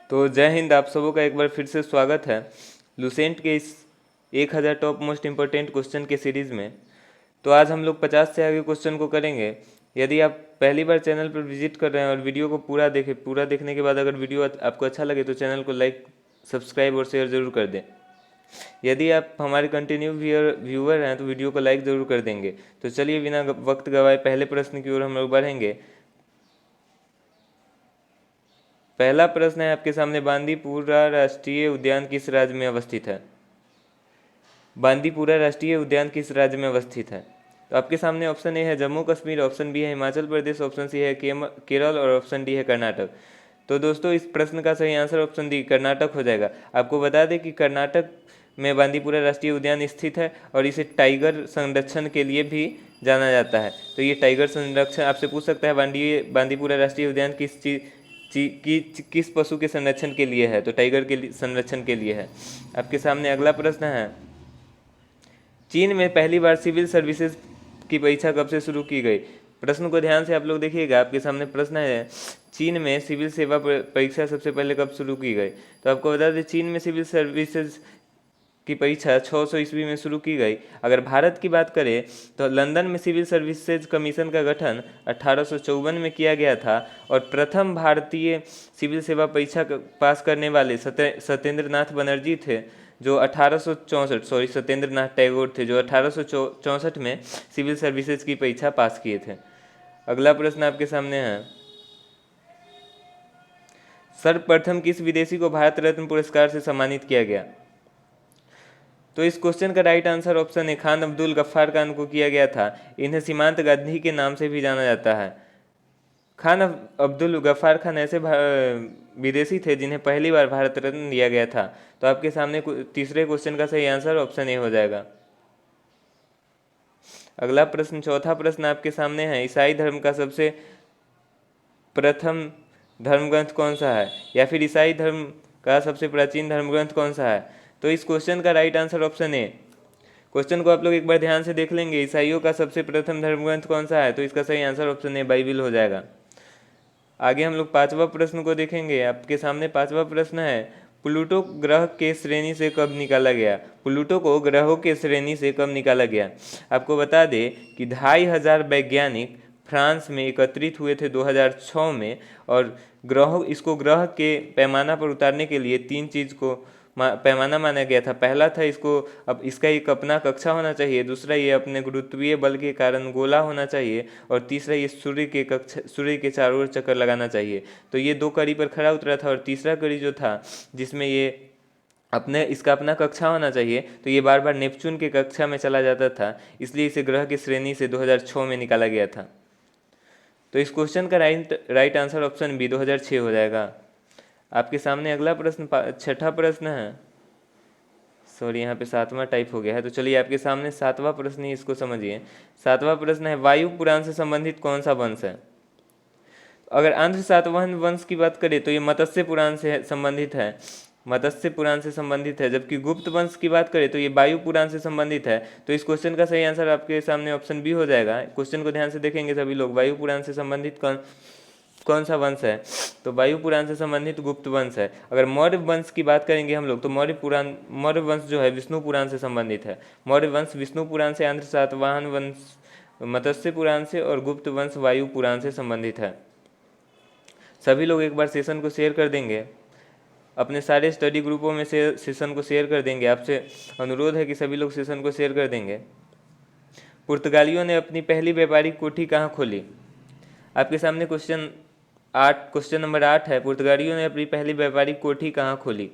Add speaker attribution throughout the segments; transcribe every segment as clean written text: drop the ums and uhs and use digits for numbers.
Speaker 1: तो जय हिंद, आप सबों का एक बार फिर से स्वागत है लुसेंट के इस 1000 टॉप मोस्ट इम्पोर्टेंट क्वेश्चन के सीरीज़ में। तो आज हम लोग 50 से आगे क्वेश्चन को करेंगे। यदि आप पहली बार चैनल पर विजिट कर रहे हैं और वीडियो को पूरा देखने के बाद अगर वीडियो आपको अच्छा लगे तो चैनल को लाइक, सब्सक्राइब और शेयर ज़रूर कर दें। यदि आप हमारे कंटिन्यू व्यूअर हैं तो वीडियो को लाइक ज़रूर कर देंगे। तो चलिए बिना वक्त गवाए पहले प्रश्न की ओर हम लोग बढ़ेंगे। पहला प्रश्न है आपके सामने, बांदीपुरा राष्ट्रीय उद्यान किस राज्य में अवस्थित है? बांदीपुरा राष्ट्रीय उद्यान किस राज्य में अवस्थित है? तो आपके सामने ऑप्शन ए है जम्मू कश्मीर, ऑप्शन बी है हिमाचल प्रदेश, ऑप्शन सी है केरल और ऑप्शन डी है कर्नाटक। तो दोस्तों इस प्रश्न का सही आंसर ऑप्शन डी कर्नाटक हो जाएगा। आपको बता दें कि कर्नाटक में बांदीपुरा राष्ट्रीय उद्यान स्थित है और इसे टाइगर संरक्षण के लिए भी जाना जाता है। तो ये टाइगर संरक्षण आपसे पूछ सकता है बांदीपुरा राष्ट्रीय उद्यान किस पशु के संरक्षण के लिए है? तो टाइगर के संरक्षण के लिए है। आपके सामने अगला प्रश्न है, चीन में पहली बार सिविल सर्विसेज की परीक्षा कब से शुरू की गई? प्रश्न को ध्यान से आप लोग देखिएगा। आपके सामने प्रश्न है, चीन में सिविल सेवा परीक्षा सबसे पहले कब शुरू की गई? तो आपको बता दें चीन में सिविल सर्विसेज की परीक्षा 600 ईस्वी में शुरू की गई। अगर भारत की बात करें तो लंदन में सिविल सर्विसेज कमीशन का गठन 1854 में किया गया था और प्रथम भारतीय सिविल सेवा परीक्षा पास करने वाले सत्येंद्र नाथ बनर्जी थे जो 1864 सत्येंद्र नाथ टैगोर थे जो 1864 में सिविल सर्विसेज की परीक्षा पास किए थे। अगला प्रश्न आपके सामने है, सर्वप्रथम किस विदेशी को भारत रत्न पुरस्कार से सम्मानित किया गया? तो इस क्वेश्चन का राइट आंसर ऑप्शन है खान अब्दुल गफ्फार खान को किया गया था। इन्हें सीमांत गांधी के नाम से भी जाना जाता है। खान अब्दुल गफ्फार खान ऐसे विदेशी थे जिन्हें पहली बार भारत रत्न दिया गया था। तो आपके सामने तीसरे क्वेश्चन का सही आंसर ऑप्शन ए हो जाएगा। अगला प्रश्न, चौथा प्रश्न आपके सामने है, ईसाई धर्म का सबसे प्रथम धर्मग्रंथ कौन सा है? या फिर ईसाई धर्म का सबसे प्राचीन धर्मग्रंथ कौन सा है? तो इस क्वेश्चन का right answer option A. Question को आप लोग एक बार ध्यान से देख लेंगे, ईसाइयों का सबसे प्रथम धर्मग्रंथ कौन सा है? तो इसका सही आंसर ऑप्शन ए बाइबिल हो जाएगा। आगे हम लोग पांचवा प्रश्न को देखेंगे। आपके सामने पांचवा प्रश्न है, प्लूटो ग्रह के श्रेणी से कब निकाला गया? प्लूटो को ग्रहों के श्रेणी से कब निकाला गया? आपको बता दें कि 2500 वैज्ञानिक फ्रांस में एकत्रित हुए थे 2006 में और इसको ग्रह के पैमाना पर उतारने के लिए 3 चीज़ को पैमाना माना गया था। पहला था इसका एक अपना कक्षा होना चाहिए, दूसरा ये अपने गुरुत्वीय बल के कारण गोला होना चाहिए और तीसरा ये सूर्य के चारों ओर चक्कर लगाना चाहिए। तो ये 2 कड़ी पर खरा उतरा था और तीसरा कड़ी जो था जिसमें ये इसका अपना कक्षा होना चाहिए, तो ये बार बार नेपच्यून के कक्षा में चला जाता था, इसलिए इसे ग्रह की श्रेणी से 2006 में निकाला गया था। तो इस क्वेश्चन का राइट आंसर ऑप्शन बी 2006 हो जाएगा। आपके सामने अगला प्रश्न छठा प्रश्न है, सॉरी यहाँ पे 7वां टाइप हो गया है। तो चलिए आपके सामने 7वां प्रश्न ही, इसको समझिए। 7वां प्रश्न है, वायु पुराण से संबंधित कौन सा वंश है? अगर आंध्र सातवाहन वंश की बात करें तो ये मत्स्य पुराण से संबंधित है, मत्स्य पुराण से संबंधित है। जबकि गुप्त वंश की बात करें तो ये वायु पुराण से संबंधित है। तो इस क्वेश्चन का सही आंसर आपके सामने ऑप्शन बी हो जाएगा। क्वेश्चन को ध्यान से देखेंगे सभी लोग, वायु पुराण से संबंधित कौन सा वंश है? तो वायु पुराण से संबंधित गुप्त वंश है। अगर मौर्य वंश की बात करेंगे हम लोग तो मौर्य वंश जो है विष्णु पुराण से संबंधित है। मौर्य वंश विष्णु पुराण से, आंध्र सातवाहन वंश मत्स्य पुराण से और गुप्त वंश वायु पुराण से संबंधित है। सभी लोग एक बार सेशन को शेयर कर देंगे, अपने सारे स्टडी ग्रुपों में से सेशन को शेयर कर देंगे। आपसे अनुरोध है कि सभी लोग सेशन को शेयर कर देंगे। पुर्तगालियों ने अपनी पहली व्यापारिक कोठी कहाँ खोली? आपके सामने क्वेश्चन नंबर 8 है, पुर्तगालियों ने अपनी पहली व्यापारिक कोठी कहाँ खोली?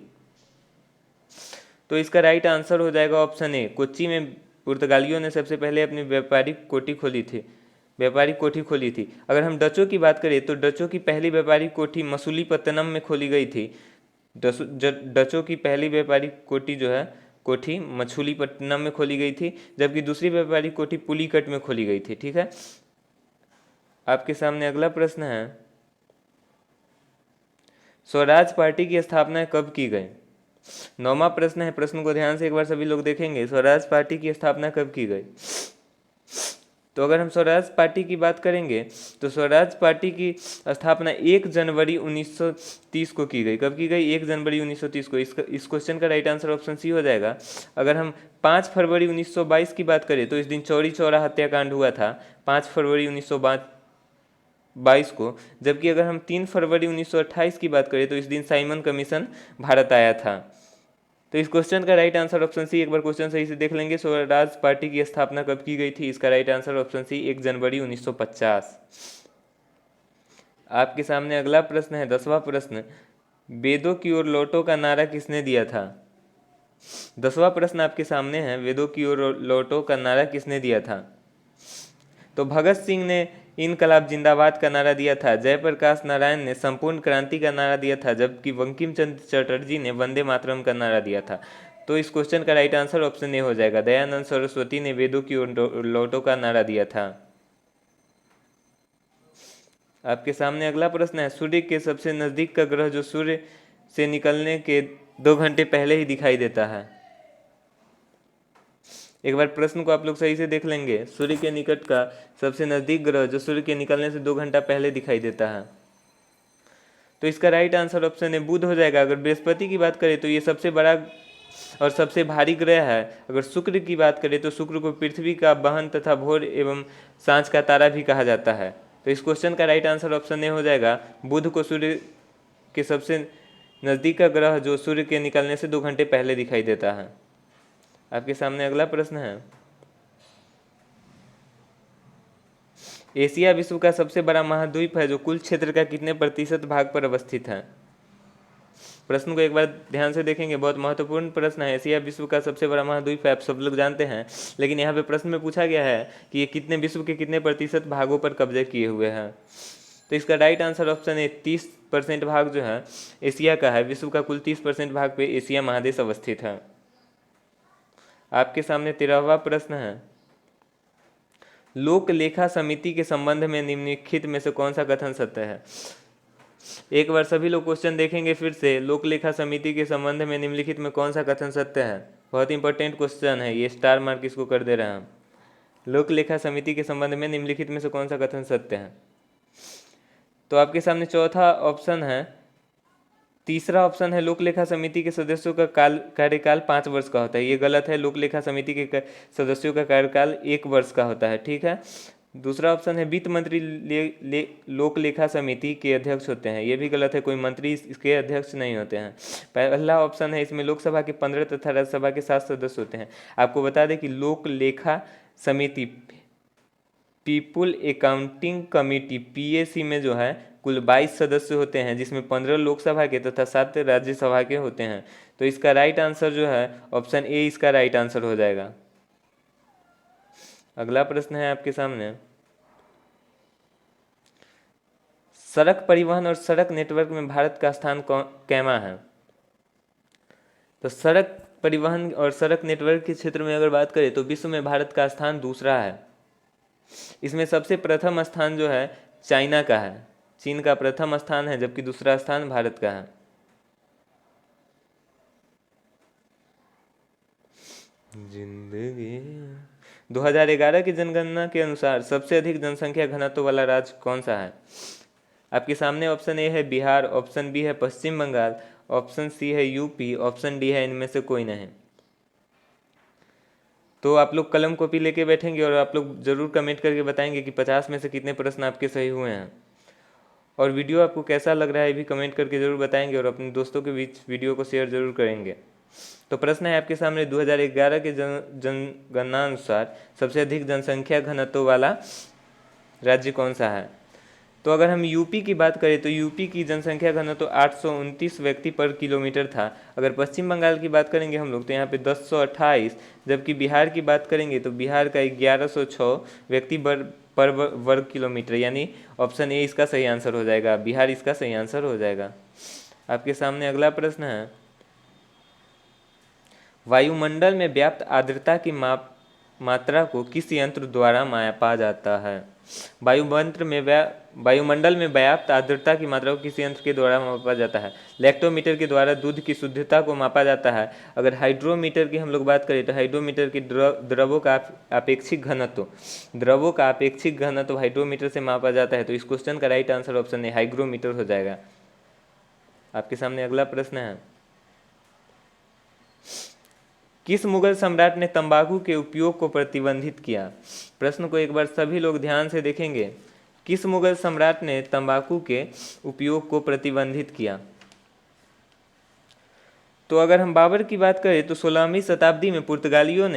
Speaker 1: तो इसका राइट आंसर हो जाएगा ऑप्शन ए, कोच्चि में पुर्तगालियों ने सबसे पहले अपनी व्यापारिक कोठी खोली थी। अगर हम डचों की बात करें तो डचों की पहली व्यापारिक कोठी मसूलीपत्तनम में खोली गई थी। डचों की पहली व्यापारिक कोठी मछलीपट्टनम में खोली गई थी, जबकि दूसरी व्यापारिक कोठी पुलिकट में खोली गई थी। ठीक है, आपके सामने अगला प्रश्न है, स्वराज पार्टी की स्थापना कब की गई? 9वां प्रश्न है। प्रश्न को ध्यान से एक बार सभी लोग देखेंगे, स्वराज पार्टी की स्थापना कब की गई? तो अगर हम स्वराज पार्टी की बात करेंगे तो स्वराज पार्टी की स्थापना 1 जनवरी 1930 को की गई। कब की गई? 1 जनवरी 1930 को। इस क्वेश्चन का राइट आंसर ऑप्शन सी हो जाएगा। अगर हम 5 फरवरी 1922 की बात करें तो इस दिन चौरी चौरा हत्याकांड हुआ था 5 फरवरी 1922 को। जबकि अगर हम 3 फरवरी 1928 की बात करें तो इस दिन साइमन कमीशन भारत आया था। तो इस क्वेश्चन का राइट आंसर ऑप्शन सी। एक बार क्वेश्चन सही से देख लेंगे। स्वराज पार्टी की स्थापना कब की गई थी? इसका राइट आंसर ऑप्शन सी 1 जनवरी 1950। आपके सामने अगला प्रश्न है, 10वां प्रश्न। वेदों की ओर लौटो का नारा किसने दिया था? 10वां प्रश्न आपके सामने है, वेदों की ओर लौटो का नारा किसने दिया था? तो भगत सिंह ने इनकलाब जिंदाबाद का नारा दिया था। जयप्रकाश नारायण ने संपूर्ण क्रांति का नारा दिया था। जबकि बंकिम चंद्र चटर्जी ने वंदे मातरम का नारा दिया था। तो इस क्वेश्चन का राइट आंसर ऑप्शन ए हो जाएगा। दयानंद सरस्वती ने वेदों की ओर लौटो का नारा दिया था। आपके सामने अगला प्रश्न है, सूर्य के सबसे नजदीक का ग्रह जो सूर्य से निकलने के 2 घंटे पहले ही दिखाई देता है। एक बार प्रश्न को आप लोग सही से देख लेंगे। सूर्य के निकट का सबसे नजदीक ग्रह जो सूर्य के निकलने से 2 घंटा पहले दिखाई देता है। तो इसका राइट आंसर ऑप्शन है बुध हो जाएगा। अगर बृहस्पति की बात करें तो ये सबसे बड़ा और सबसे भारी ग्रह है। अगर शुक्र की बात करें तो शुक्र को पृथ्वी का बहन तथा भोर एवं सांझ का तारा भी कहा जाता है। तो इस क्वेश्चन का राइट आंसर ऑप्शन ए हो जाएगा। बुध को सूर्य के सबसे नज़दीक का ग्रह जो सूर्य के निकलने से 2 घंटे पहले दिखाई देता है। आपके सामने अगला प्रश्न है, एशिया विश्व का सबसे बड़ा महाद्वीप है जो कुल क्षेत्र का कितने प्रतिशत भाग पर अवस्थित है? प्रश्न को एक बार ध्यान से देखेंगे, बहुत महत्वपूर्ण प्रश्न है। एशिया विश्व का सबसे बड़ा महाद्वीप है, आप सब लोग जानते हैं, लेकिन यहाँ पे प्रश्न में पूछा गया है कि ये कितने विश्व के कितने प्रतिशत भागों पर कब्जे किए हुए हैं। तो इसका राइट आंसर ऑप्शन है 30% भाग जो है एशिया का है। विश्व का कुल 30% भाग पे एशिया महादेश अवस्थित है। आपके सामने 13वां प्रश्न है, लोक लेखा समिति के संबंध में निम्नलिखित में से कौन सा कथन सत्य है? एक बार सभी लोग क्वेश्चन देखेंगे फिर से। लोक लेखा समिति के संबंध में निम्नलिखित में कौन सा कथन सत्य है? बहुत इंपॉर्टेंट क्वेश्चन है ये, स्टार मार्क इसको कर दे रहे हैं हम। लोक लेखा समिति के संबंध में निम्नलिखित में से कौन सा कथन सत्य है? तो आपके सामने चौथा ऑप्शन है, तीसरा ऑप्शन है लोक लेखा समिति के सदस्यों का कार्यकाल 5 वर्ष का होता है। ये गलत है। लोक लेखा समिति के सदस्यों का कार्यकाल 1 वर्ष का होता है। ठीक है। दूसरा ऑप्शन है वित्त मंत्री लोक लेखा समिति के अध्यक्ष होते हैं। ये भी गलत है, कोई मंत्री इसके अध्यक्ष नहीं होते हैं। पहला ऑप्शन है इसमें लोकसभा के 15 तथा राज्यसभा के 7 सदस्य होते हैं। आपको बता दें कि लोक लेखा समिति पीपुल अकाउंटिंग कमेटी पीएसी में जो है कुल 22 सदस्य होते हैं, जिसमें 15 लोकसभा के तथा 7 राज्यसभा के होते हैं। तो इसका राइट आंसर जो है ऑप्शन ए इसका राइट आंसर हो जाएगा। अगला प्रश्न है आपके सामने, सड़क परिवहन और सड़क नेटवर्क में भारत का स्थान कैमा है? तो सड़क परिवहन और सड़क नेटवर्क के क्षेत्र में अगर बात करें तो विश्व में भारत का स्थान दूसरा है। इसमें सबसे प्रथम स्थान जो है चाइना का है, चीन का प्रथम स्थान है, जबकि दूसरा स्थान भारत का है। जिंदगी 2011 की जनगणना के अनुसार सबसे अधिक जनसंख्या घनत्व वाला राज्य कौन सा है? आपके सामने ऑप्शन ए है बिहार, ऑप्शन बी है पश्चिम बंगाल, ऑप्शन सी है यूपी, ऑप्शन डी है इनमें से कोई नहीं। तो आप लोग कलम कॉपी लेके बैठेंगे और आप लोग जरूर कमेंट करके बताएंगे कि 50 में से कितने प्रश्न आपके सही हुए हैं। और वीडियो आपको कैसा लग रहा है भी कमेंट करके जरूर बताएंगे और अपने दोस्तों के बीच वीडियो को शेयर जरूर करेंगे। तो प्रश्न है आपके सामने, 2011 के जनगणना अनुसार सबसे अधिक जनसंख्या घनत्व वाला राज्य कौन सा है? तो अगर हम यूपी की बात करें तो यूपी की जनसंख्या घनत्व 829 व्यक्ति पर किलोमीटर था। अगर पश्चिम बंगाल की बात करेंगे हम लोग तो यहाँ पे 1028, जबकि बिहार की बात करेंगे तो बिहार का 1106 व्यक्ति पर वर्ग किलोमीटर, यानी ऑप्शन ए इसका सही आंसर हो जाएगा, बिहार इसका सही आंसर हो जाएगा। आपके सामने अगला प्रश्न है, वायुमंडल में व्याप्त आर्द्रता की मात्रा को किस यंत्र द्वारा मापा जाता है? वायुमंत्र में वायुमंडल में पर्याप्त आर्द्रता की मात्रा को किसी यंत्र के द्वारा मापा जाता है। लैक्टोमीटर के द्वारा दूध की शुद्धता को मापा जाता है। अगर हाइड्रोमीटर की हम लोग बात करें तो हाइड्रोमीटर की द्रवों का अपेक्षिक घनत्व हाइड्रोमीटर से मापा जाता है। तो इस क्वेश्चन का राइट आंसर ऑप्शन है हाइग्रोमीटर हो जाएगा। आपके सामने अगला प्रश्न है, किस मुगल सम्राट ने तंबाकू के उपयोग को प्रतिबंधित किया? प्रश्न को एक बार सभी लोग ध्यान से देखेंगे। किस मुगल सम्राट ने तंबाकू के उपयोग को प्रतिबंधित किया? तो अगर हम बाबर की बात करें तो 16वीं शताब्दी में पुर्तगालियों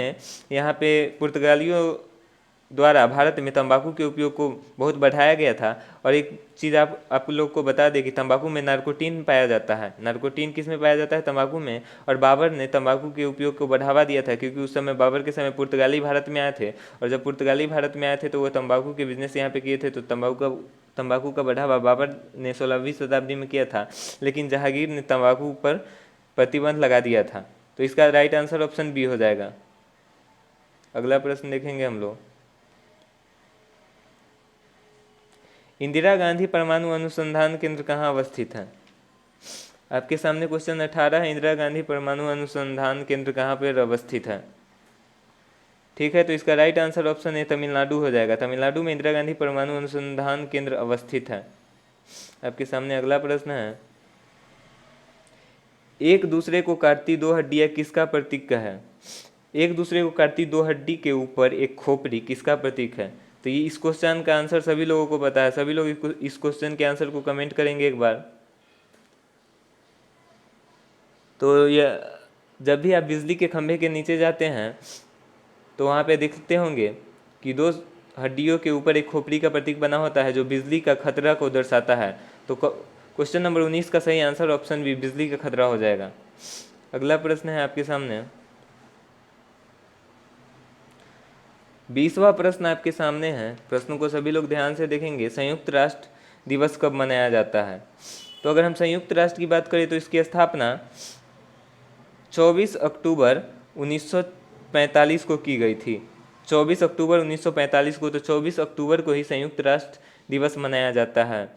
Speaker 1: द्वारा भारत में तंबाकू के उपयोग को बहुत बढ़ाया गया था। और एक चीज़ आप लोग को बता दें कि तंबाकू में नारकोटीन पाया जाता है। नारकोटीन किस में पाया जाता है? तंबाकू में। और बाबर ने तंबाकू के उपयोग को बढ़ावा दिया था, क्योंकि उस समय बाबर के समय पुर्तगाली भारत में आए थे। और जब पुर्तगाली भारत में आए थे तो वो तंबाकू के बिजनेस यहाँ पे किए थे। तो तंबाकू का बढ़ावा बाबर ने 16वीं शताब्दी में किया था, लेकिन जहांगीर ने तंबाकू पर प्रतिबंध लगा दिया था। तो इसका राइट आंसर ऑप्शन बी हो जाएगा। अगला प्रश्न देखेंगे हम लोग, इंदिरा गांधी परमाणु अनुसंधान केंद्र कहाँ अवस्थित है? आपके सामने क्वेश्चन 18 है, इंदिरा गांधी परमाणु अनुसंधान केंद्र कहाँ पर अवस्थित है? ठीक है, तो इसका राइट आंसर ऑप्शन है तमिलनाडु हो जाएगा। तमिलनाडु में इंदिरा गांधी परमाणु अनुसंधान केंद्र अवस्थित है। आपके सामने अगला प्रश्न है, एक दूसरे को काटती दो हड्डियां किसका प्रतीक है? एक दूसरे को काटती दो हड्डी के ऊपर एक खोपड़ी किसका प्रतीक है? तो ये इस क्वेश्चन का आंसर सभी लोगों को पता है। सभी लोग इस क्वेश्चन के आंसर को कमेंट करेंगे एक बार। तो यह जब भी आप बिजली के खंभे के नीचे जाते हैं तो वहाँ पे देखते होंगे कि दो हड्डियों के ऊपर एक खोपड़ी का प्रतीक बना होता है, जो बिजली का खतरा को दर्शाता है। तो क्वेश्चन नंबर 19 का सही आंसर ऑप्शन बी बिजली का खतरा हो जाएगा। अगला प्रश्न है आपके सामने, 20वां प्रश्न आपके सामने है। प्रश्न को सभी लोग ध्यान से देखेंगे, संयुक्त राष्ट्र दिवस कब मनाया जाता है? तो अगर हम संयुक्त राष्ट्र की बात करें तो इसकी स्थापना 24 अक्टूबर 1945 को की गई थी। 24 अक्टूबर 1945 को, तो 24 अक्टूबर को ही संयुक्त राष्ट्र दिवस मनाया जाता है।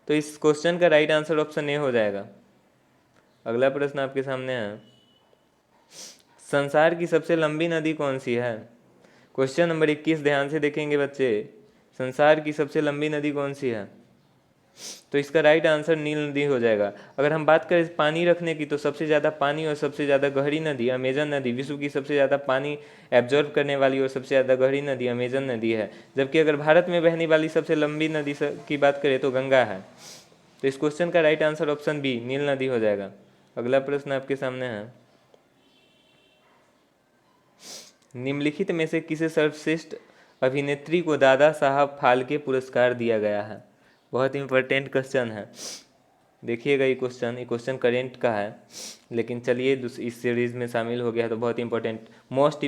Speaker 1: तो इस क्वेश्चन का राइट आंसर ऑप्शन ए हो जाएगा। अगला प्रश्न आपके सामने है, संसार की सबसे लंबी नदी कौन सी है? क्वेश्चन नंबर 21 ध्यान से देखेंगे बच्चे, संसार की सबसे लंबी नदी कौन सी है? तो इसका राइट आंसर नील नदी हो जाएगा। अगर हम बात करें पानी रखने की तो सबसे ज़्यादा पानी और सबसे ज़्यादा गहरी नदी अमेजन नदी, विश्व की सबसे ज़्यादा पानी एब्जॉर्ब करने वाली और सबसे ज़्यादा गहरी नदी अमेजन नदी है। जबकि अगर भारत में बहने वाली सबसे लंबी नदी की बात करें तो गंगा है। तो इस क्वेश्चन का right answer option B Neil नदी हो जाएगा। अगला प्रश्न आपके सामने है, निम्नलिखित में से किसे सर्वश्रेष्ठ अभिनेत्री को दादा साहब फाल्के पुरस्कार दिया गया है? बहुत इंपॉर्टेंट क्वेश्चन है, देखिएगा ये क्वेश्चन करेंट का है, लेकिन चलिए इस सीरीज़ में शामिल हो गया है तो बहुत इंपॉर्टेंट मोस्ट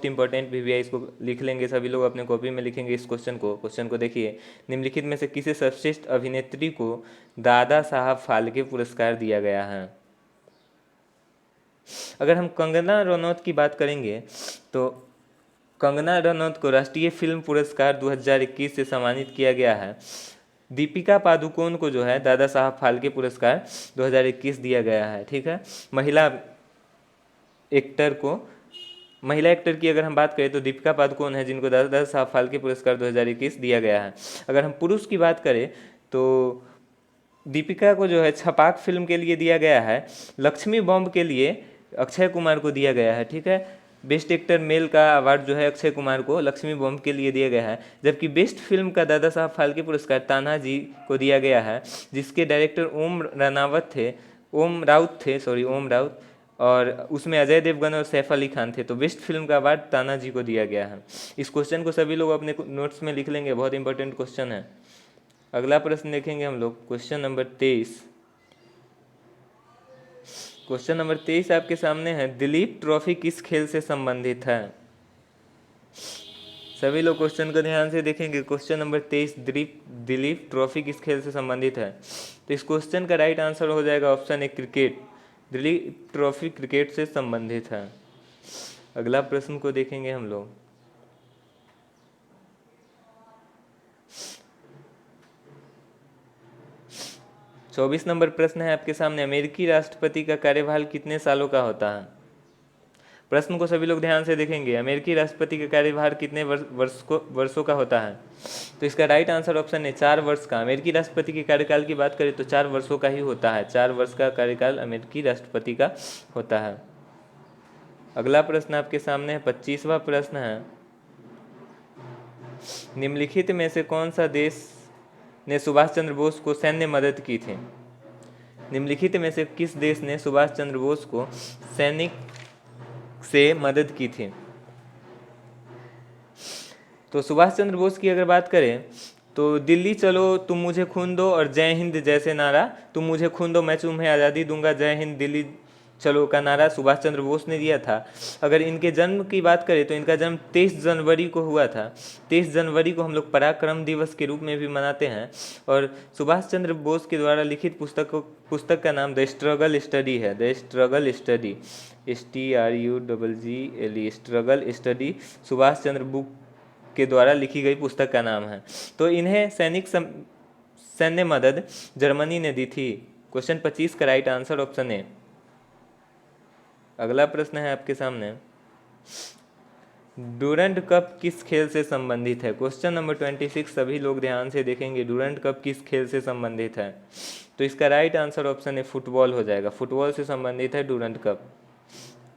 Speaker 1: इंपॉर्टेंट भी है। इसको लिख लेंगे, सभी लोग अपने कॉपी में लिखेंगे इस क्वेश्चन को देखिए, निम्नलिखित में से किसे सर्वश्रेष्ठ अभिनेत्री को दादा साहब फाल्के पुरस्कार दिया गया है? अगर हम कंगना रनौत की बात करेंगे तो कंगना रनौत को राष्ट्रीय फिल्म पुरस्कार 2021 से सम्मानित किया गया है। दीपिका पादुकोण को जो है दादा साहब फाल्के पुरस्कार 2021 दिया गया है। ठीक है, महिला एक्टर की अगर हम बात करें तो दीपिका पादुकोण है जिनको दादा साहब फाल्के पुरस्कार 2021 दिया गया है। अगर हम पुरुष की बात करें तो दीपिका को जो है छपाक फिल्म के लिए दिया गया है। लक्ष्मी बॉम्ब के लिए अक्षय कुमार को दिया गया है। ठीक है, बेस्ट एक्टर मेल का अवार्ड जो है अक्षय कुमार को लक्ष्मी बॉम्ब के लिए दिया गया है। जबकि बेस्ट फिल्म का दादा साहब फाल्के पुरस्कार तान्हाजी को दिया गया है, जिसके डायरेक्टर ओम राउत थे, और उसमें अजय देवगन और सैफ अली खान थे। तो बेस्ट फिल्म का अवार्ड तान्हाजी को दिया गया है। इस क्वेश्चन को सभी लोग अपने नोट्स में लिख लेंगे, बहुत इंपॉर्टेंट क्वेश्चन है। अगला प्रश्न देखेंगे हम लोग, क्वेश्चन नंबर 23। क्वेश्चन नंबर 23 आपके सामने है, दिलीप ट्रॉफी किस खेल से संबंधित है? सभी लोग क्वेश्चन को ध्यान से देखेंगे। क्वेश्चन नंबर 23, दिलीप ट्रॉफी किस खेल से संबंधित है? तो इस क्वेश्चन का राइट आंसर हो जाएगा option A cricket. Dilip trophy cricket से संबंधित है। अगला प्रश्न को देखेंगे हम लोग, 24 नंबर प्रश्न है आपके सामने, अमेरिकी राष्ट्रपति का कार्यकाल कितने सालों का होता है? प्रश्न को सभी लोग ध्यान से देखेंगे, अमेरिकी राष्ट्रपति का कार्यभार कितने वर्षों का होता है? तो इसका राइट आंसर ऑप्शन है 4 वर्ष का। अमेरिकी राष्ट्रपति के कार्यकाल की बात करें तो 4 वर्षों का ही होता है, 4 वर्ष का कार्यकाल अमेरिकी राष्ट्रपति का होता है। अगला प्रश्न आपके सामने है, 25वां प्रश्न है, निम्नलिखित में से कौन सा देश ने सुभाष चंद्र बोस को सैन्य मदद की थी? निम्नलिखित में से किस देश ने सुभाष चंद्र बोस को सैनिक से मदद की थी? तो सुभाष चंद्र बोस की अगर बात करें तो दिल्ली चलो तुम मुझे खून दो और जय हिंद जैसे नारा, तुम मुझे खून दो मैं तुम्हें आज़ादी दूंगा, जय हिंद दिल्ली चलो का नारा सुभाष चंद्र बोस ने दिया था। अगर इनके जन्म की बात करें तो इनका जन्म 23 जनवरी को हुआ था। 23 जनवरी को हम लोग पराक्रम दिवस के रूप में भी मनाते हैं। और सुभाष चंद्र बोस के द्वारा लिखित पुस्तक का नाम द स्ट्रगल स्टडी है, the struggle study, STRUGGLE, struggle study Subhash Chandra Bose के द्वारा लिखी गई पुस्तक का नाम है। तो इन्हें सैन्य मदद जर्मनी ने दी थी। क्वेश्चन 25 का राइट आंसर ऑप्शन है। अगला प्रश्न है आपके सामने, डूरंड कप किस खेल से संबंधित है? क्वेश्चन नंबर 26 सभी लोग ध्यान से देखेंगे, डूरंड कप किस खेल से संबंधित है? तो इसका राइट आंसर ऑप्शन है फुटबॉल हो जाएगा, फुटबॉल से संबंधित है डूरंड कप।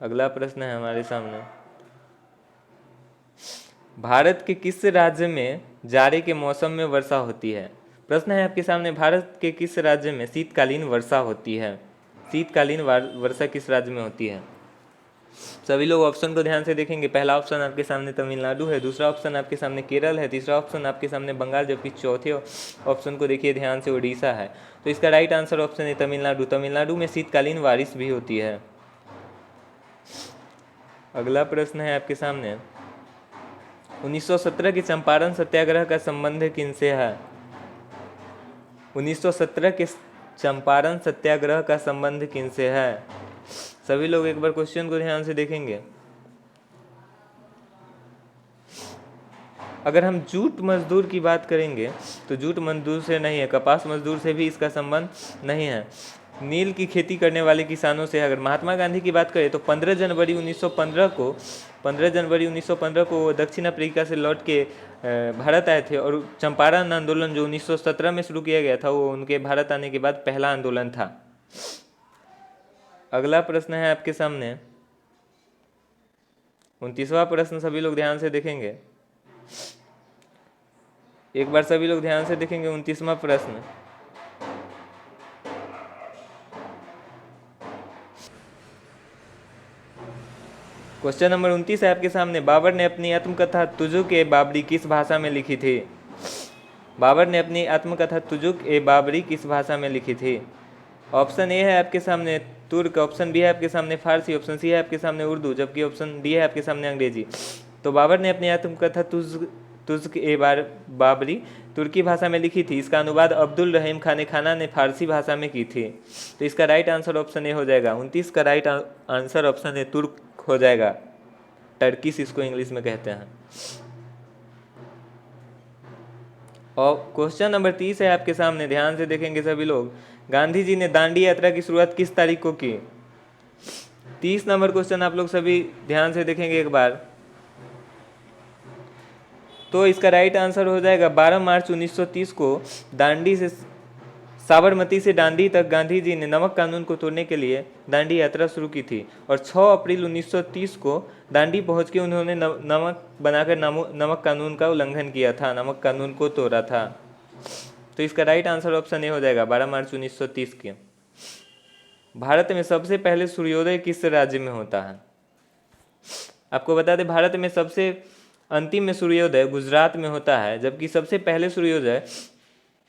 Speaker 1: अगला प्रश्न है हमारे सामने, भारत के किस राज्य में जाड़े के मौसम में वर्षा होती है? प्रश्न है आपके सामने, भारत के किस राज्य में शीतकालीन वर्षा होती है? शीतकालीन वर्षा किस राज्य में होती है? सभी लोग ऑप्शन को ध्यान से देखेंगे। पहला ऑप्शन आपके सामने तमिलनाडु है, दूसरा ऑप्शन आपके सामने केरल है, तीसरा ऑप्शन आपके सामने बंगाल, जबकि चौथे ऑप्शन को देखिए ध्यान से उड़ीसा है। तो इसका राइट आंसर ऑप्शन है तमिलनाडु। तमिलनाडु में शीतकालीन बारिश भी होती है। अगला प्रश्न है आपके सामने, 1917 के चंपारण सत्याग्रह का संबंध किनसे है? 1917 के चंपारण सत्याग्रह का संबंध किनसे है? सभी लोग एक बार क्वेश्चन को ध्यान से देखेंगे। अगर हम जूट मजदूर की बात करेंगे तो जूट मजदूर से नहीं है, कपास मजदूर से भी इसका संबंध नहीं है, नील की खेती करने वाले किसानों से। अगर महात्मा गांधी की बात करें तो 15 जनवरी 1915 को वो दक्षिण अफ्रीका से लौट के भारत आए थे, और चंपारण आंदोलन जो 1917 में शुरू किया गया था वो उनके भारत आने के बाद पहला आंदोलन था। अगला प्रश्न है आपके सामने, 29वां प्रश्न सभी लोग ध्यान से देखेंगे। एक बार सभी लोग ध्यान से देखेंगे 29वां प्रश्न, क्वेश्चन नंबर 29 है आपके सामने, बाबर ने अपनी आत्मकथा तुजुक ए बाबरी किस भाषा में लिखी थी? बाबर ने अपनी आत्मकथा तुजुक ए बाबरी किस भाषा में लिखी थी? ऑप्शन ए है आपके सामने तुर्क, ऑप्शन बी है आपके सामने फारसी, ऑप्शन सी है आपके सामने उर्दू, जबकि ऑप्शन डी है आपके सामने अंग्रेजी। तो बाबर ने अपनी आत्मकथा तुजुक ए बाबरी तुर्की भाषा में लिखी थी। इसका अनुवाद अब्दुल रहीम खाना ने फारसी भाषा में की थी। तो इसका राइट आंसर ऑप्शन ए हो जाएगा। 29 का राइट आंसर ऑप्शन ए तुर्क हो जाएगा, टर्किश इसको इंग्लिश में कहते हैं। और क्वेश्चन नंबर 30 है आपके सामने, ध्यान से देखेंगे सभी लोग, गांधी जी ने दांडी यात्रा की शुरुआत किस तारीख को की? 30 नंबर क्वेश्चन आप लोग सभी ध्यान से देखेंगे एक बार, तो इसका राइट आंसर हो जाएगा 12 मार्च 1930 को दांडी से साबरमती से दांडी तक गांधी जी ने नमक कानून को तोड़ने के लिए दांडी यात्रा शुरू की थी, और 6 अप्रैल 1930 को दांडी पहुंच के उन्होंने नमक बनाकर नमक कानून का उल्लंघन किया था, नमक कानून को तोड़ा था। तो इसका राइट आंसर ऑप्शन ए हो जाएगा 12 मार्च 1930 के। भारत में सबसे पहले सूर्योदय किस राज्य में होता है? आपको बता दें भारत में सबसे अंतिम में सूर्योदय गुजरात में होता है, जबकि सबसे पहले सूर्योदय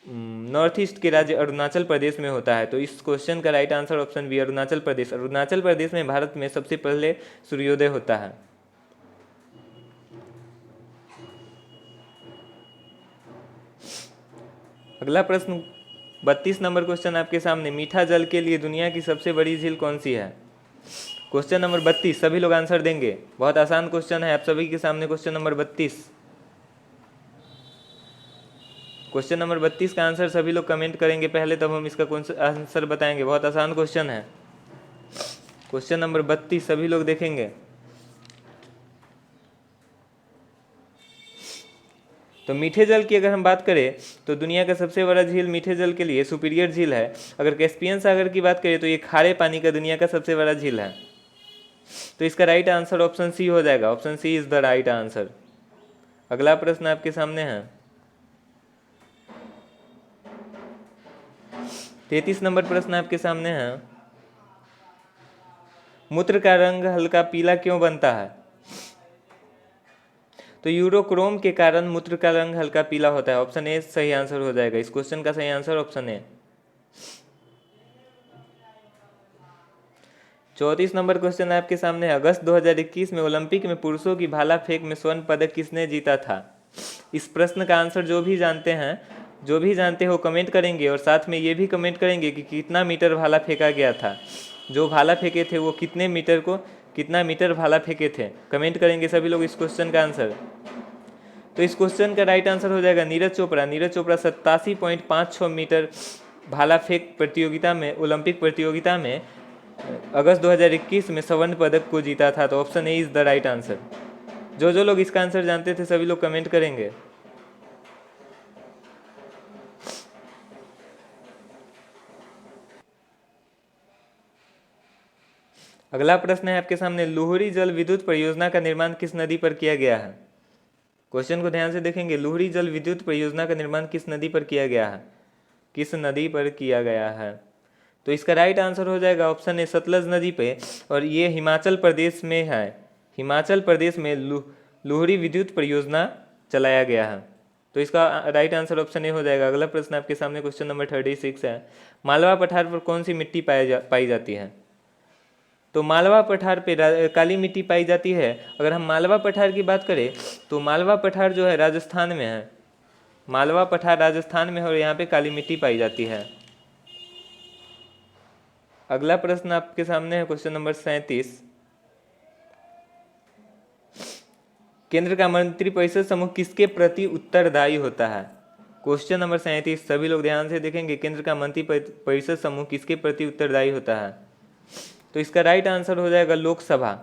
Speaker 1: नॉर्थ ईस्ट के राज्य अरुणाचल प्रदेश में होता है। तो इस क्वेश्चन का right answer option B Arunachal Pradesh. Arunachal Pradesh में भारत में सबसे पहले सूर्योदय होता है। अगला प्रश्न 32 नंबर क्वेश्चन आपके सामने, मीठा जल के लिए दुनिया की सबसे बड़ी झील कौन सी है? क्वेश्चन नंबर 32 सभी लोग आंसर देंगे, बहुत आसान क्वेश्चन है आप सभी के सामने। क्वेश्चन नंबर 32, क्वेश्चन नंबर 32 का आंसर सभी लोग कमेंट करेंगे पहले, तब हम इसका कौन सा आंसर बताएंगे। बहुत आसान क्वेश्चन है। क्वेश्चन नंबर 32 सभी लोग देखेंगे। तो मीठे जल की अगर हम बात करें तो दुनिया का सबसे बड़ा झील मीठे जल के लिए सुपीरियर झील है। अगर कैस्पियन सागर की बात करें तो ये खारे पानी का दुनिया का सबसे बड़ा झील है। तो इसका राइट आंसर ऑप्शन सी हो जाएगा। Option C is the right answer. अगला प्रश्न आपके सामने है 33 नंबर प्रश्न आपके सामने है, मूत्र का रंग हल्का पीला क्यों बनता है? तो यूरोक्रोम के कारण मूत्र का रंग हल्का पीला होता है। ऑप्शन ए सही आंसर हो जाएगा। इस क्वेश्चन का सही answer option A. 34 number question आपके सामने है, अगस्त 2021 में ओलंपिक में पुरुषों की भाला फेंक में स्वर्ण पदक किसने जीता था? इस प्रश्न का आंसर जो भी जानते हो कमेंट करेंगे, और साथ में ये भी कमेंट करेंगे कि कितना मीटर भाला फेंका गया था। जो भाला फेंके थे वो कितना मीटर भाला फेंके थे, कमेंट करेंगे सभी लोग इस क्वेश्चन का आंसर। तो इस क्वेश्चन का राइट आंसर हो जाएगा नीरज चोपड़ा। नीरज चोपड़ा 87.56 मीटर भाला फेंक प्रतियोगिता में, ओलंपिक प्रतियोगिता में अगस्त 2021 में स्वर्ण पदक को जीता था। तो option A is the right answer. जो लोग इसका आंसर जानते थे सभी लोग कमेंट करेंगे। अगला प्रश्न है आपके सामने, लुहरी जल विद्युत परियोजना का निर्माण किस नदी पर किया गया है? क्वेश्चन को ध्यान से देखेंगे। लुहरी जल विद्युत परियोजना का निर्माण किस नदी पर किया गया है? किस नदी पर किया गया है? तो इसका राइट आंसर हो जाएगा ऑप्शन ए सतलज नदी पे, और ये हिमाचल प्रदेश में है। हिमाचल प्रदेश में लुहरी विद्युत परियोजना चलाया गया है। तो इसका राइट आंसर ऑप्शन ए हो जाएगा। अगला प्रश्न आपके सामने क्वेश्चन नंबर 36 है, मालवा पठार पर कौन सी मिट्टी पाई जाती है? तो मालवा पठार पे काली मिट्टी पाई जाती है। अगर हम मालवा पठार की बात करें तो मालवा पठार जो है राजस्थान में है। मालवा पठार राजस्थान में है और यहाँ पे काली मिट्टी पाई जाती है। अगला प्रश्न आपके सामने है क्वेश्चन नंबर 37, केंद्र का मंत्रिपरिषद समूह किसके प्रति उत्तरदायी होता है? क्वेश्चन नंबर 37 सभी लोग ध्यान से देखेंगे। केंद्र का मंत्रिपरिषद समूह किसके प्रति उत्तरदायी होता है? तो इसका राइट आंसर हो जाएगा लोकसभा।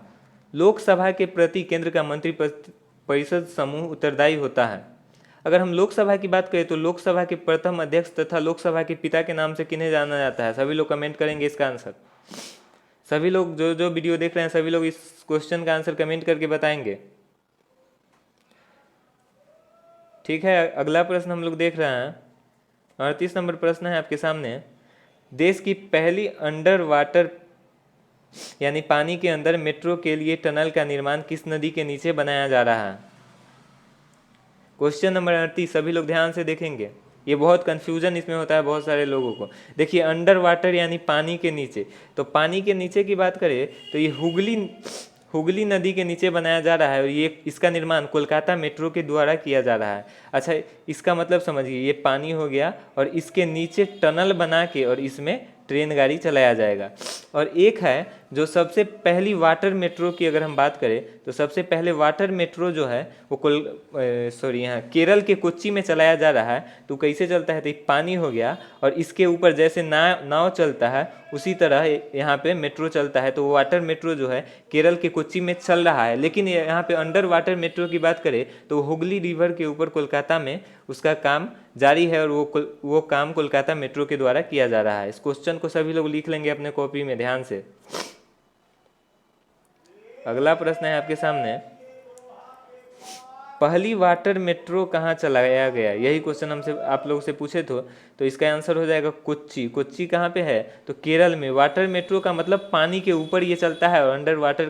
Speaker 1: लोकसभा के प्रति केंद्र का मंत्रिपरिषद समूह उत्तरदायी होता है। अगर हम लोकसभा की बात करें तो लोकसभा के प्रथम अध्यक्ष तथा लोकसभा के पिता के नाम से किन्हें जाना जाता है? सभी लोग कमेंट करेंगे इसका आंसर। सभी लोग जो वीडियो देख रहे हैं सभी लोग इस क्वेश्चन का आंसर कमेंट करके बताएंगे। ठीक है, अगला प्रश्न हम लोग देख रहे हैं 38 नंबर प्रश्न है आपके सामने, देश की पहली अंडर वाटर यानी पानी के अंदर मेट्रो के लिए टनल का निर्माण किस नदी के नीचे बनाया जा रहा है? क्वेश्चन नंबर 38 सभी लोग ध्यान से देखेंगे। ये बहुत कंफ्यूजन इसमें होता है बहुत सारे लोगों को। देखिए अंडर वाटर यानी पानी के नीचे, तो पानी के नीचे की बात करें तो ये हुगली नदी के नीचे बनाया जा रहा है, और ये इसका निर्माण कोलकाता मेट्रो के द्वारा किया जा रहा है। अच्छा, इसका मतलब समझिए, ये पानी हो गया और इसके नीचे टनल बना के और इसमें ट्रेन गाड़ी चलाया जाएगा। और एक है जो सबसे पहली वाटर मेट्रो की अगर हम बात करें तो सबसे पहले वाटर मेट्रो जो है वो यहाँ केरल के कोच्चि में चलाया जा रहा है। तो कैसे चलता है? तो पानी हो गया और इसके ऊपर जैसे नाव चलता है उसी तरह यहाँ पे मेट्रो चलता है। तो वो वाटर मेट्रो जो है केरल के कोच्चि में चल रहा है। लेकिन यहाँ पे अंडर वाटर मेट्रो की बात करें तो हुगली रिवर के ऊपर कोलकाता में उसका काम जारी है, और वो काम कोलकाता मेट्रो के द्वारा किया जा रहा है। इस क्वेश्चन को सभी लोग लिख लेंगे अपने कॉपी में ध्यान से। अगला प्रश्न है आपके सामने, पहली वाटर मेट्रो कहाँ चलाया गया? यही क्वेश्चन हमसे आप लोगों से पूछे थे। तो इसका आंसर हो जाएगा कोच्चि। कोच्चि कहाँ पे है? तो केरल में। वाटर मेट्रो का मतलब पानी के ऊपर ये चलता है, और अंडर वाटर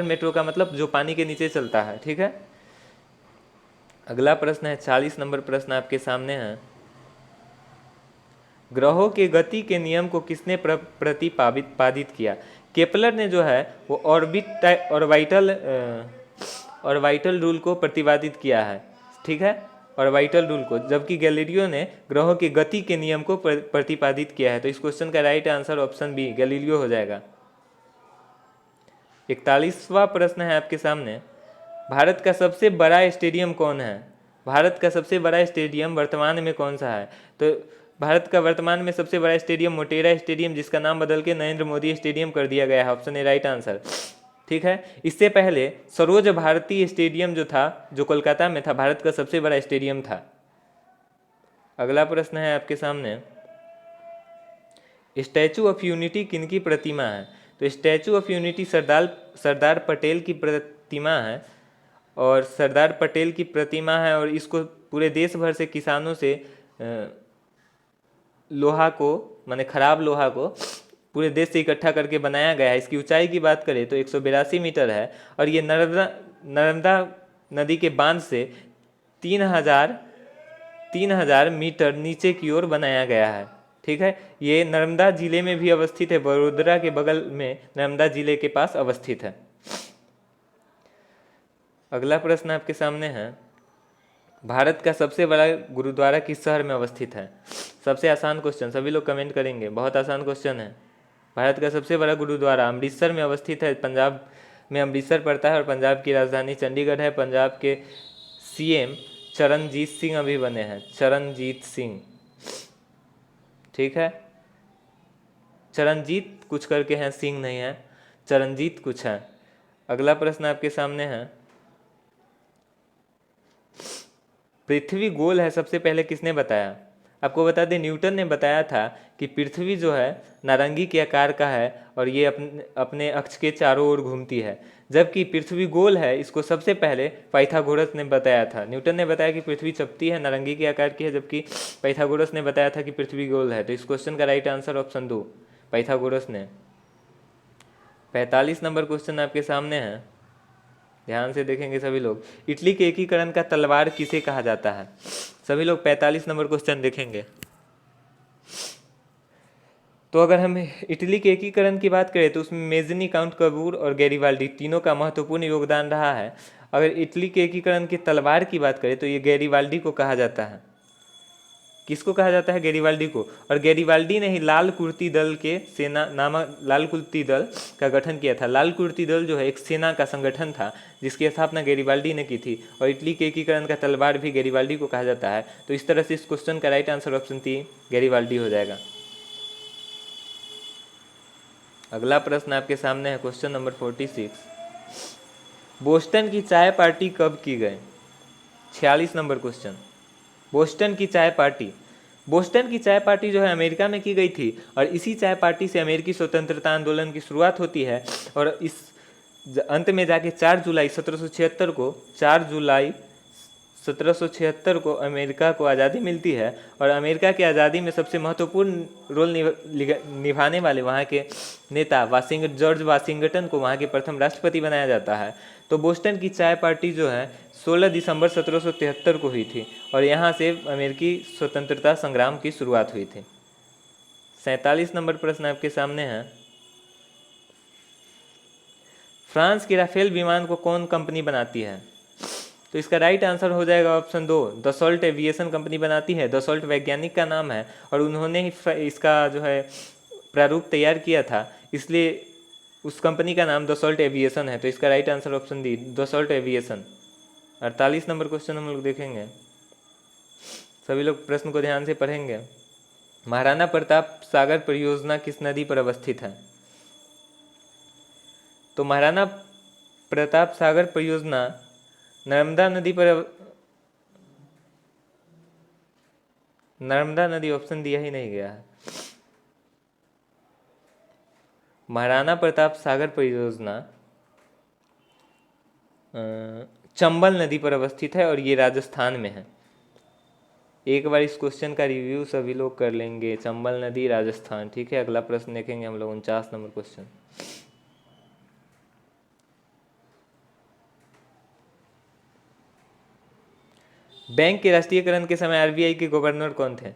Speaker 1: मेट्रो का मतलब जो पानी के नीचे चलता है। ठीक है, अगला प्रश्न है 40 नंबर प्रश्न आपके सामने है, ग्रहों के गति के नियम को किसने प्रतिपादित किया? केपलर ने जो है वो ऑर्बिटल रूल को प्रतिपादित किया है। ठीक है, ऑर्बिटल रूल को, जबकि गैलीलियो ने ग्रहों की गति के नियम को प्रतिपादित किया है। तो इस क्वेश्चन का right answer option B Galileo हो जाएगा। 41वां प्रश्न है आपके सामने, भारत का सबसे बड़ा स्टेडियम कौन है? भारत का सबसे बड़ा स्टेडियम वर्तमान में कौन सा है? तो भारत का वर्तमान में सबसे बड़ा स्टेडियम मोटेरा स्टेडियम, जिसका नाम बदल के नरेंद्र मोदी स्टेडियम कर दिया गया है। Option A right answer. ठीक है, इससे पहले सरोज भारती स्टेडियम जो था, जो कोलकाता में था, भारत का सबसे बड़ा स्टेडियम था। अगला प्रश्न है आपके सामने, स्टैचू ऑफ यूनिटी किनकी प्रतिमा है? तो statue of unity Sardar Patel की प्रतिमा है, और सरदार पटेल की प्रतिमा है, और इसको पूरे देश भर से किसानों से लोहा को, माने खराब लोहा को पूरे देश से इकट्ठा करके बनाया गया है। इसकी ऊंचाई की बात करें तो 182 मीटर है, और ये नर्मदा नदी के बांध से 3000 मीटर नीचे की ओर बनाया गया है। ठीक है, ये नर्मदा जिले में भी अवस्थित है, बड़ोदरा के बगल में नर्मदा जिले के पास अवस्थित है। अगला प्रश्न आपके सामने है, भारत का सबसे बड़ा गुरुद्वारा किस शहर में अवस्थित है? सबसे आसान क्वेश्चन, सभी लोग कमेंट करेंगे, बहुत आसान क्वेश्चन है। भारत का सबसे बड़ा गुरुद्वारा अमृतसर में अवस्थित है। पंजाब में अमृतसर पड़ता है, और पंजाब की राजधानी चंडीगढ़ है। पंजाब के सीएम चरणजीत सिंह अभी बने हैं, चरणजीत सिंह। ठीक है, चरणजीत कुछ करके हैं, सिंह नहीं है, चरणजीत कुछ है। अगला प्रश्न आपके सामने है, पृथ्वी गोल है सबसे पहले किसने बताया? आपको बता दें, न्यूटन ने बताया था कि पृथ्वी जो है नारंगी के आकार का है, और ये अपने अक्ष के चारों ओर घूमती है, जबकि पृथ्वी गोल है, इसको सबसे पहले पाइथागोरस ने बताया था। न्यूटन ने बताया कि पृथ्वी चपटी है, नारंगी के आकार की है, जबकि पाइथागोरस ने बताया था कि पृथ्वी गोल है। तो इस क्वेश्चन का राइट आंसर ऑप्शन 2, पाइथागोरस ने। 45 नंबर क्वेश्चन आपके सामने है, ध्यान से देखेंगे सभी लोग। इटली के एकीकरण का तलवार किसे कहा जाता है? सभी लोग 45 नंबर क्वेश्चन देखेंगे। तो अगर हम इटली के एकीकरण की बात करें तो उसमें मेजनी, काउंट कबूर और गैरीवाल्डी तीनों का महत्वपूर्ण योगदान रहा है। अगर इटली के एकीकरण की तलवार की बात करें तो ये गैरीवाल्डी को कहा जाता है। किसको कहा जाता है? गैरीवाल्डी को। और गैरीवाल्डी ने ही लाल कुर्ती दल के सेना नामक लाल कुर्ती दल का गठन किया था। लाल कुर्ती दल जो है एक सेना का संगठन था, जिसकी स्थापना गैरीवाल्डी ने की थी, और इटली के एकीकरण का तलवार भी गैरीवाल्डी को कहा जाता है। तो इस तरह से इस क्वेश्चन का राइट आंसर ऑप्शन 3 गैरीवाल्डी हो जाएगा। अगला प्रश्न आपके सामने है, क्वेश्चन नंबर 46, बोस्टन की चाय पार्टी कब की गई? 46 नंबर क्वेश्चन, बोस्टन की चाय पार्टी। बोस्टन की चाय पार्टी जो है अमेरिका में की गई थी, और इसी चाय पार्टी से अमेरिकी स्वतंत्रता आंदोलन की शुरुआत होती है, और इस अंत में जाके 4 जुलाई 1776 को अमेरिका को आज़ादी मिलती है। और अमेरिका की आज़ादी में सबसे महत्वपूर्ण रोल निभाने वाले वहाँ के नेता जॉर्ज वाशिंगटन को वहाँ के प्रथम राष्ट्रपति बनाया जाता है। तो बोस्टन की चाय पार्टी जो है 16 दिसंबर 1773 को हुई थी, और यहाँ से अमेरिकी स्वतंत्रता संग्राम की शुरुआत हुई थी। 47 नंबर प्रश्न आपके सामने है, फ्रांस के राफेल विमान को कौन कंपनी बनाती है? तो इसका राइट आंसर हो जाएगा ऑप्शन 2, दसॉल्ट एविएशन कंपनी बनाती है। दसॉल्ट वैज्ञानिक का नाम है, और उन्होंने ही इसका जो है प्रारूप तैयार किया था, इसलिए उस कंपनी का नाम दसॉल्ट एविएशन है। तो इसका right answer option D, Dassault aviation. 48 number question हम लोग देखेंगे, सभी लोग प्रश्न को ध्यान से पढ़ेंगे। महाराणा प्रताप सागर परियोजना किस नदी पर अवस्थित है? तो महाराणा प्रताप सागर परियोजना नर्मदा नदी ऑप्शन दिया ही नहीं गया है। महाराणा प्रताप सागर परियोजना चंबल नदी पर अवस्थित है, और ये राजस्थान में है। एक बार इस क्वेश्चन का रिव्यू सभी लोग कर लेंगे, चंबल नदी राजस्थान। ठीक है, अगला प्रश्न देखेंगे हम लोग, 49 नंबर क्वेश्चन, बैंक के राष्ट्रीयकरण के समय आरबीआई के गवर्नर कौन थे?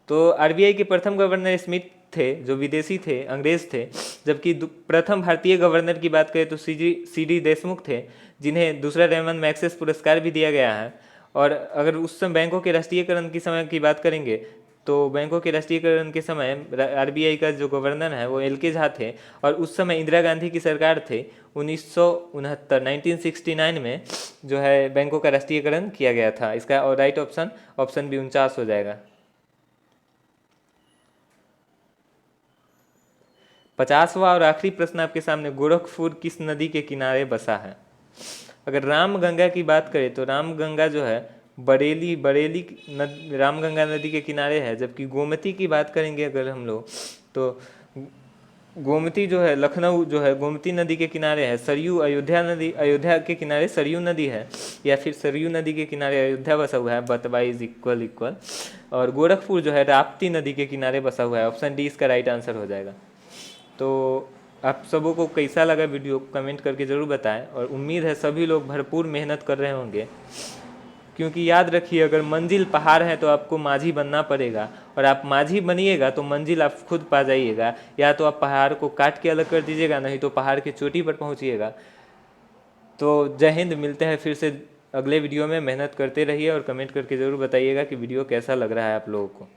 Speaker 1: तो आरबीआई के प्रथम गवर्नर स्मिथ थे, जो विदेशी थे, अंग्रेज थे। जबकि प्रथम भारतीय गवर्नर की बात करें तो सी डी देशमुख थे, जिन्हें दूसरा रेमन मैग्सेसे पुरस्कार भी दिया गया है। और अगर उस समय बैंकों के राष्ट्रीयकरण की समय की बात करेंगे तो बैंकों के राष्ट्रीयकरण के समय आरबीआई का जो गवर्नर है वो एल के झा थे, और उस समय इंदिरा गांधी की सरकार थे। 1969 में जो है बैंकों का राष्ट्रीयकरण किया गया था। इसका और राइट ऑप्शन भी 49 हो जाएगा। 50वां और आखिरी प्रश्न आपके सामने, गोरखपुर किस नदी के किनारे बसा है? अगर रामगंगा की बात करें तो रामगंगा जो है बरेली रामगंगा नदी के किनारे है। जबकि गोमती की बात करेंगे अगर हम लोग, तो गोमती जो है लखनऊ जो है गोमती नदी के किनारे है। सरयू अयोध्या के किनारे सरयू नदी है, या फिर सरयू नदी के किनारे अयोध्या बसा हुआ है। बतवा इज इक्वल। और गोरखपुर जो है राप्ती नदी के किनारे बसा हुआ है। ऑप्शन डी इसका राइट आंसर हो जाएगा। तो आप सबों को कैसा लगा वीडियो कमेंट करके ज़रूर बताएं, और उम्मीद है सभी लोग भरपूर मेहनत कर रहे होंगे, क्योंकि याद रखिए अगर मंजिल पहाड़ है तो आपको माझी बनना पड़ेगा, और आप माझी बनिएगा तो मंजिल आप खुद पा जाइएगा। या तो आप पहाड़ को काट के अलग कर दीजिएगा, नहीं तो पहाड़ की चोटी पर पहुंचिएगा। तो जय हिंद, मिलते हैं फिर से अगले वीडियो में। मेहनत करते रहिए और कमेंट करके ज़रूर बताइएगा कि वीडियो कैसा लग रहा है आप लोगों को।